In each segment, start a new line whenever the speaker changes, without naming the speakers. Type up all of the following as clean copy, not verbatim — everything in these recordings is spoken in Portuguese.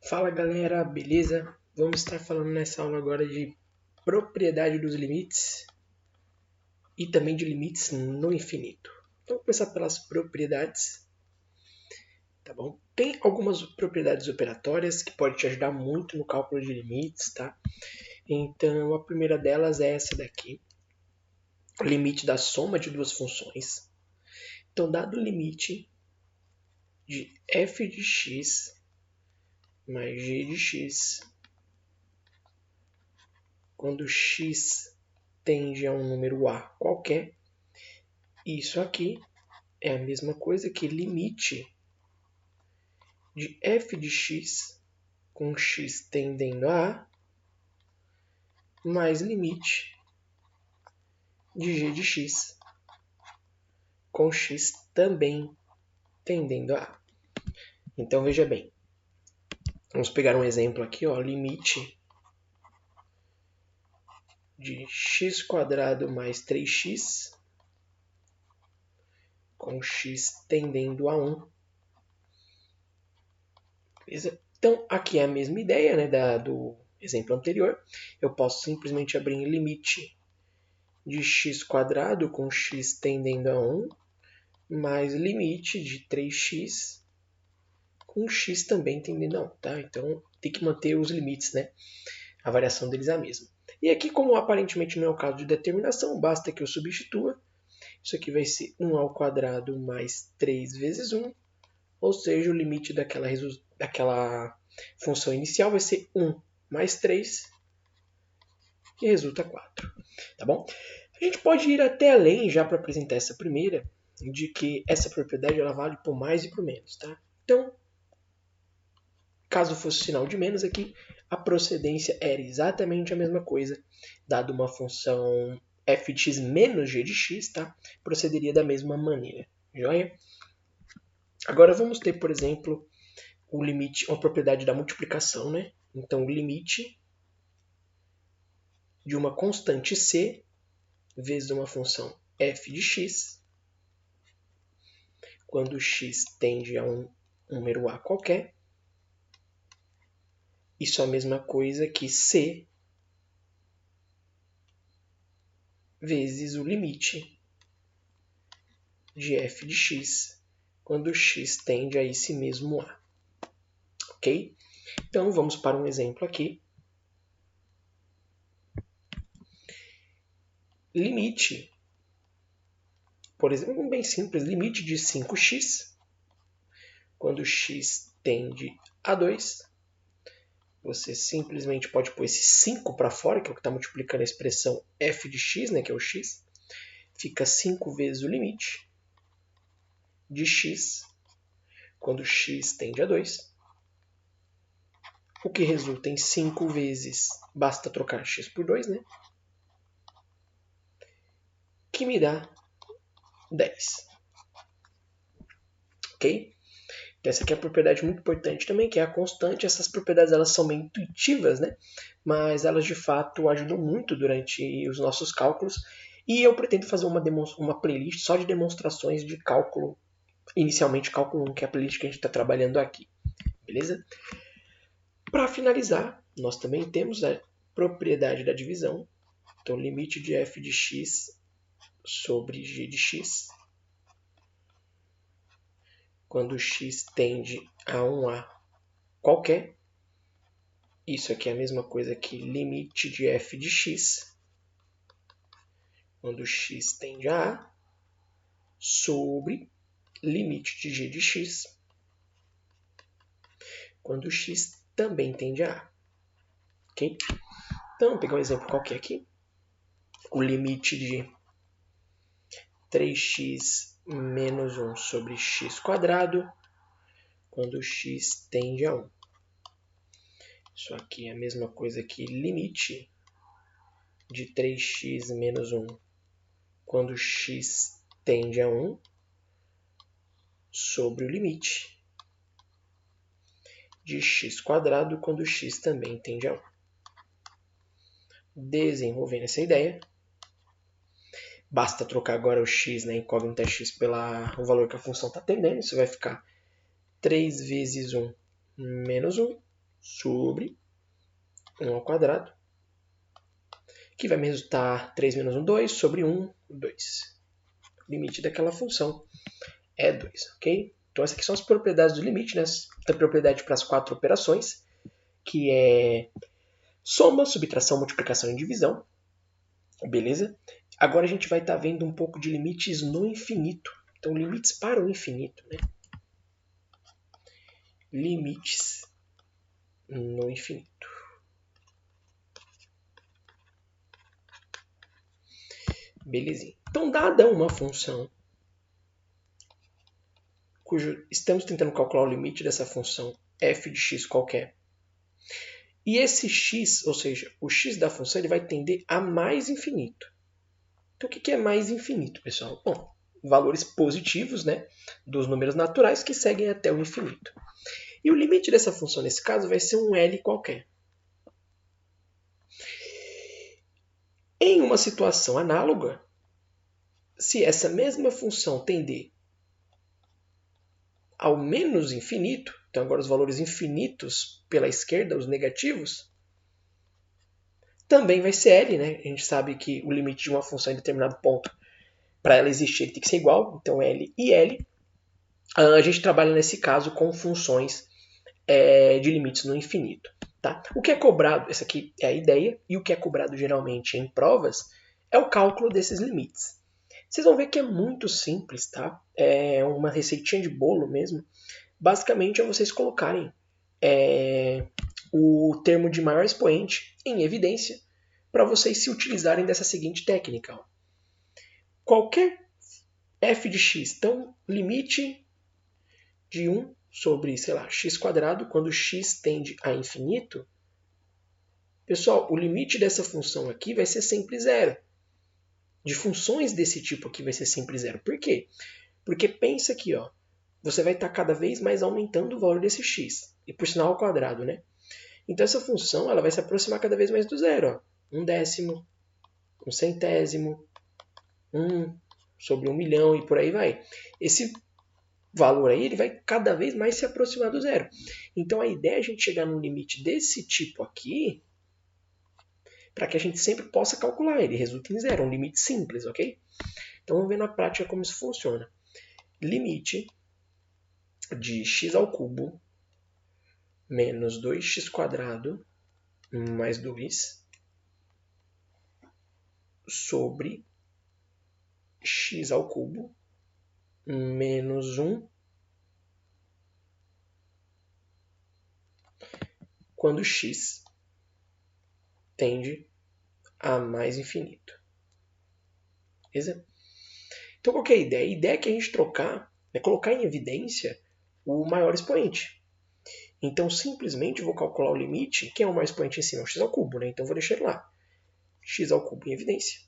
Fala galera, beleza? Vamos estar falando nessa aula agora de propriedade dos limites e também de limites no infinito. Vamos começar pelas propriedades, tá bom? Tem algumas propriedades operatórias que podem te ajudar muito no cálculo de limites, tá? Então a primeira delas é essa daqui, o limite da soma de duas funções. Então dado o limite de f de x mais g de x, quando x tende a um número a qualquer, isso aqui é a mesma coisa que limite de f de x com x tendendo a A mais limite de g de x com x também tendendo a A. Então veja bem, vamos pegar um exemplo aqui, ó, limite de x² mais 3x com x tendendo a 1. Beleza? Então aqui é a mesma ideia, né, do exemplo anterior. Eu posso simplesmente abrir em limite de x² com x tendendo a 1 mais limite de 3x com x também tendendo a 1. Tá? Então tem que manter os limites, né? A variação deles é a mesma. E aqui, como aparentemente não é o caso de determinação, basta que eu substitua. Isso aqui vai ser 1² mais 3 vezes 1, ou seja, o limite daquela função inicial vai ser 1 mais 3, que resulta 4. Tá bom? A gente pode ir até além, já para apresentar essa primeira, de que essa propriedade ela vale por mais e por menos. Tá? Então, caso fosse sinal de menos aqui, a procedência era exatamente a mesma coisa. Dado uma função f de x menos g de x, tá? Procederia da mesma maneira. Joia? Agora vamos ter, por exemplo, o limite, uma propriedade da multiplicação, né? Então, o limite de uma constante c vezes uma função f de x, quando x tende a um número a qualquer. Isso é a mesma coisa que c vezes o limite de f de x, quando x tende a esse mesmo a. Ok? Então, vamos para um exemplo aqui. Limite, por exemplo, bem simples, limite de 5x, quando x tende a 2. Você simplesmente pode pôr esse 5 para fora, que é o que está multiplicando a expressão f de x, né, que é o x. Fica 5 vezes o limite de x, quando x tende a 2. O que resulta em 5 vezes, basta trocar x por 2, né? Que me dá 10. Ok? Então, essa aqui é uma propriedade muito importante também, que é a constante. Essas propriedades elas são meio intuitivas, né? Mas elas de fato ajudam muito durante os nossos cálculos. E eu pretendo fazer uma playlist só de demonstrações de cálculo, inicialmente cálculo 1, que é a playlist que a gente está trabalhando aqui. Beleza? Para finalizar, nós também temos a propriedade da divisão. Então, limite de f de x sobre g de x, quando x tende a um a qualquer. Isso aqui é a mesma coisa que limite de f de x, quando x tende a A, sobre limite de g de x, quando x também tende a A. Ok? Então, vou pegar um exemplo qualquer aqui. O limite de 3x menos 1 sobre x², quando x tende a 1. Isso aqui é a mesma coisa que limite de 3x menos 1, quando x tende a 1, sobre o limite de x², quando x também tende a 1. Desenvolvendo essa ideia, basta trocar agora o x, né, incógnita x, pelo valor que a função está tendendo. Isso vai ficar 3 vezes 1 menos 1 sobre 1 ao quadrado, que vai me resultar 3 menos 1, 2, sobre 1, 2. O limite daquela função é 2, ok? Então essas aqui são as propriedades do limite, né? A propriedade para as 4 operações, que é soma, subtração, multiplicação e divisão. Beleza? Agora a gente vai estar vendo um pouco de limites no infinito. Então, limites para o infinito, né? Limites no infinito. Belezinha. Então, dada uma função cujo estamos tentando calcular o limite dessa função f de x qualquer, e esse x, ou seja, o x da função, ele vai tender a mais infinito. Então, o que é mais infinito, pessoal? Bom, valores positivos, né, dos números naturais que seguem até o infinito. E o limite dessa função, nesse caso, vai ser um L qualquer. Em uma situação análoga, se essa mesma função tender ao menos infinito, então agora os valores infinitos pela esquerda, os negativos, também vai ser L, né? A gente sabe que o limite de uma função em determinado ponto, para ela existir, ele tem que ser igual, então L e L. A gente trabalha nesse caso com funções de limites no infinito. Tá? O que é cobrado, essa aqui é a ideia, e o que é cobrado geralmente em provas é o cálculo desses limites. Vocês vão ver que é muito simples, tá? É uma receitinha de bolo mesmo. Basicamente é vocês colocarem o termo de maior expoente em evidência para vocês se utilizarem dessa seguinte técnica. Ó. Qualquer f de x, então limite de 1 sobre, sei lá, x quadrado, quando x tende a infinito, pessoal, o limite dessa função aqui vai ser sempre zero. De funções desse tipo aqui vai ser sempre zero. Por quê? Porque pensa aqui, ó, você vai estar cada vez mais aumentando o valor desse x, e por sinal ao quadrado, né? Então essa função ela vai se aproximar cada vez mais do zero. Ó. 1/10, 1/100, 1 sobre 1 milhão e por aí vai. Esse valor aí ele vai cada vez mais se aproximar do zero. Então a ideia é a gente chegar num limite desse tipo aqui para que a gente sempre possa calcular. Ele resulta em zero, um limite simples, ok? Então vamos ver na prática como isso funciona. Limite de x ao cubo menos 2x² mais 2 sobre x ao cubo menos 1 quando x tende a mais infinito. Beleza? Então qual que é a ideia? A ideia é que a gente trocar, é colocar em evidência o maior expoente. Então simplesmente vou calcular o limite, que é o maior expoente em cima, o x ao cubo, né? Então vou deixar ele lá. X ao cubo em evidência.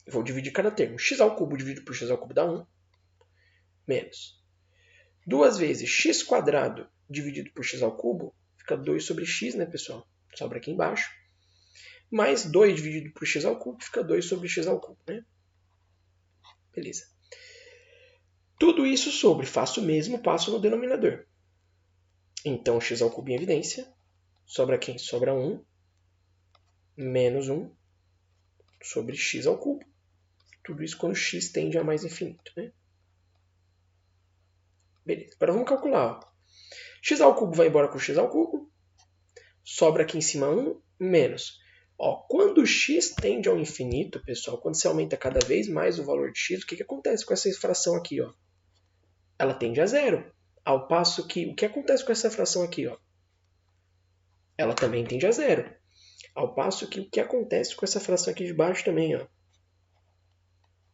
Eu vou dividir cada termo. X ao cubo dividido por x ao cubo dá 1. Menos. 2 vezes x² dividido por x ao cubo, fica 2 sobre x, né, pessoal? Sobra aqui embaixo. Mais 2 dividido por x ao cubo, fica 2 sobre x ao cubo, né? Beleza. Tudo isso sobre, faço o mesmo, passo no denominador. Então, x ao cubo em evidência. Sobra quem? Sobra 1 menos 1 sobre x ao cubo. Tudo isso quando x tende a mais infinito, né? Beleza. Agora vamos calcular. Ó. X ao cubo vai embora com x ao cubo. Sobra aqui em cima 1 menos. Ó, quando x tende ao infinito, pessoal, quando você aumenta cada vez mais o valor de x, o que acontece com essa fração aqui? Ó? Ela tende a zero. Ao passo que, o que acontece com essa fração aqui? Ó? Ela também tende a zero. Ao passo que, o que acontece com essa fração aqui de baixo também? Ó?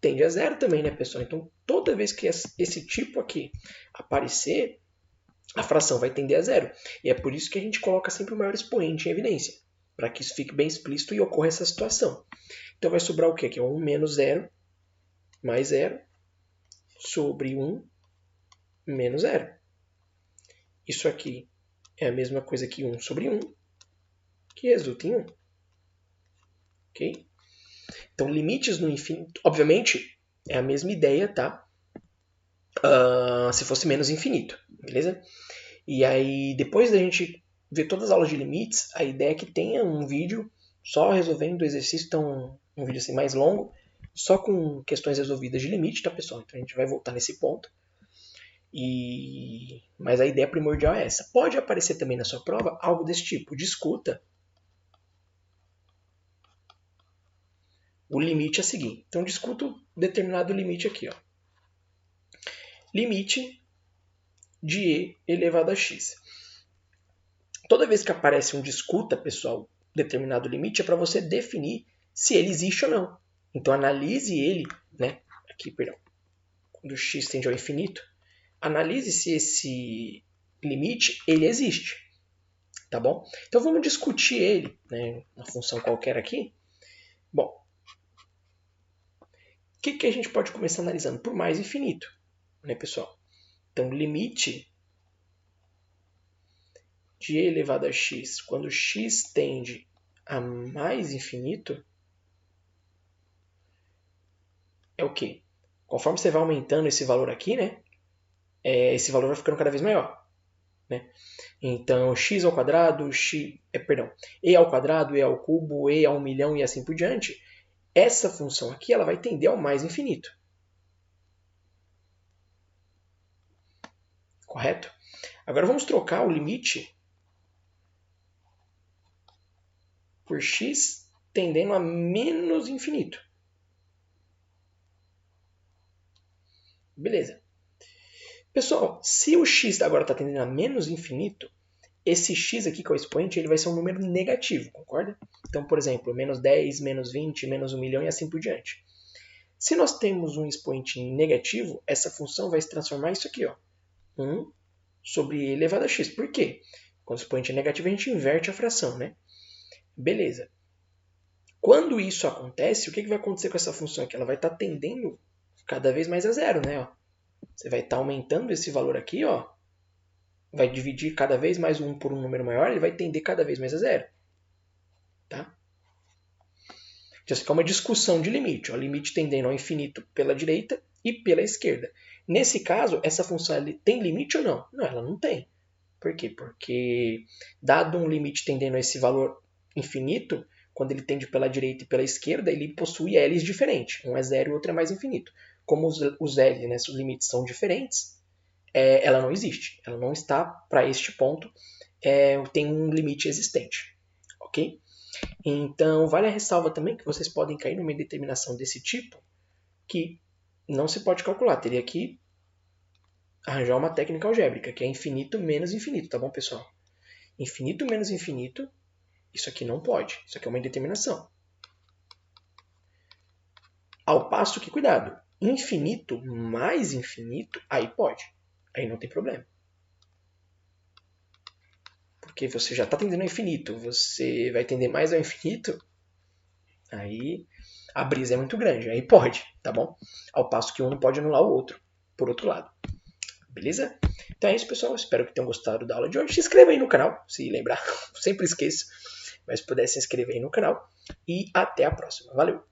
Tende a zero também, né, pessoal? Então, toda vez que esse tipo aqui aparecer, a fração vai tender a zero. E é por isso que a gente coloca sempre o maior expoente em evidência, para que isso fique bem explícito e ocorra essa situação. Então vai sobrar o quê? Aqui, 1 menos 0 mais 0 sobre 1 menos 0. Isso aqui é a mesma coisa que 1 sobre 1, que resulta em 1. Ok? Então, limites no infinito, obviamente, é a mesma ideia, tá? se fosse menos infinito, beleza? E aí, depois da gente ver todas as aulas de limites, a ideia é que tenha um vídeo só resolvendo o exercício, então um vídeo assim mais longo, só com questões resolvidas de limite, tá, pessoal? Então a gente vai voltar nesse ponto. Mas a ideia primordial é essa. Pode aparecer também na sua prova algo desse tipo. Discuta o limite a seguir. Então discuta um determinado limite aqui. Ó. Limite de e elevado a x. Toda vez que aparece um discuta, pessoal, determinado limite, é para você definir se ele existe ou não. Então analise ele, né? Aqui, perdão. Quando x tende ao infinito, analise se esse limite ele existe. Tá bom? Então vamos discutir ele, né, uma função qualquer aqui. Bom, o que a gente pode começar analisando? Por mais infinito, né, pessoal? Então, limite de e elevado a x, quando x tende a mais infinito, é o quê? Conforme você vai aumentando esse valor aqui, né, esse valor vai ficando cada vez maior. Né? Então, x ao quadrado, e ao quadrado, e ao cubo, e ao 1.000.000 e assim por diante. Essa função aqui ela vai tender ao mais infinito. Correto? Agora vamos trocar o limite por x tendendo a menos infinito. Beleza. Pessoal, se o x agora está tendendo a menos infinito, esse x aqui, que é o expoente, ele vai ser um número negativo, concorda? Então, por exemplo, menos 10, menos 20, menos 1.000.000 e assim por diante. Se nós temos um expoente negativo, essa função vai se transformar isso aqui, ó, 1 sobre e elevado a x. Por quê? Quando o expoente é negativo, a gente inverte a fração, né? Beleza. Quando isso acontece, o que vai acontecer com essa função aqui? Ela vai estar tendendo cada vez mais a zero, né? Ó. Você vai estar aumentando esse valor aqui, ó. Vai dividir cada vez mais 1 por um número maior, ele vai tender cada vez mais a zero. Tá? Então, isso aqui é uma discussão de limite. Ó. Limite tendendo ao infinito pela direita e pela esquerda. Nesse caso, essa função tem limite ou não? Não, ela não tem. Por quê? Porque, dado um limite tendendo a esse valor infinito, quando ele tende pela direita e pela esquerda, ele possui L's diferentes. Um é zero e o outro é mais infinito. Como os L, né, os limites são diferentes, ela não existe. Ela não está para este ponto, tem um limite existente. Ok? Então, vale a ressalva também que vocês podem cair numa indeterminação desse tipo que não se pode calcular. Teria que arranjar uma técnica algébrica, que é infinito menos infinito, tá bom, pessoal? Infinito menos infinito, isso aqui não pode. Isso aqui é uma indeterminação. Ao passo que, cuidado, infinito mais infinito, aí pode. Aí não tem problema. Porque você já está tendendo ao infinito, você vai tender mais ao infinito, aí a brisa é muito grande, aí pode, tá bom? Ao passo que um não pode anular o outro, por outro lado. Beleza? Então é isso, pessoal. Espero que tenham gostado da aula de hoje. Se inscreva aí no canal, se lembrar, sempre esqueço. Mas se puder, se inscrever aí no canal. E até a próxima. Valeu!